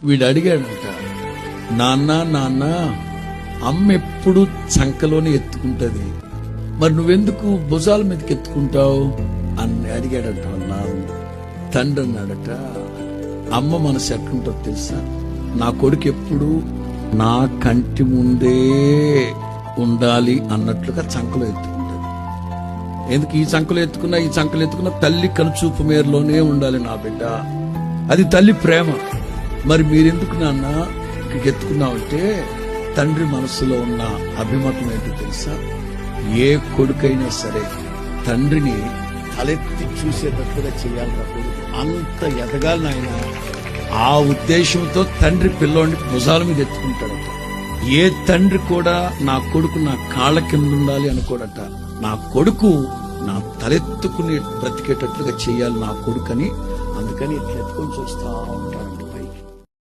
వీడు అడిగాడంట, నాన్న నాన్న అమ్మ ఎప్పుడు చంకలోనే ఎత్తుకుంటది, మరి నువ్వెందుకు భుజాల మీదకి ఎత్తుకుంటావు అని అడిగాడంట నాన్న. తండ్రి అన్నాడట, అమ్మ మనసు ఎట్లుంటుందో తెలుసా, నా కొడుకు ఎప్పుడు నా కంటి ముందే ఉండాలి అన్నట్లుగా చంకలో ఎత్తుకుంటది. ఎందుకు ఈ చంకలో ఎత్తుకున్నా తల్లి కనుచూపు మేరలోనే ఉండాలి నా బిడ్డ, అది తల్లి ప్రేమ. మరి మీరెందుకు నాన్న ఇక్కడికి ఎత్తుకున్నావంటే, తండ్రి మనసులో ఉన్న అభిమతం ఏంటో తెలుసా, ఏ కొడుకైనా సరే తండ్రిని తలెత్తి చూసేటట్టుగా చేయాలి నా కొడుకు, అంత ఎదగాలి నాయన. ఆ ఉద్దేశంతో తండ్రి పిల్లోడిని భుజాల మీద ఎత్తుకుంటాడట. ఏ తండ్రి కూడా నా కొడుకు నా కాళ్ళ కింద ఉండాలి అనుకోడట. నా కొడుకు నా తలెత్తుకుని బ్రతికేటట్లుగా చేయాలి నా కొడుకని, అందుకని ఇట్లా ఎత్తుకొని చూస్తా ఉంటాడు.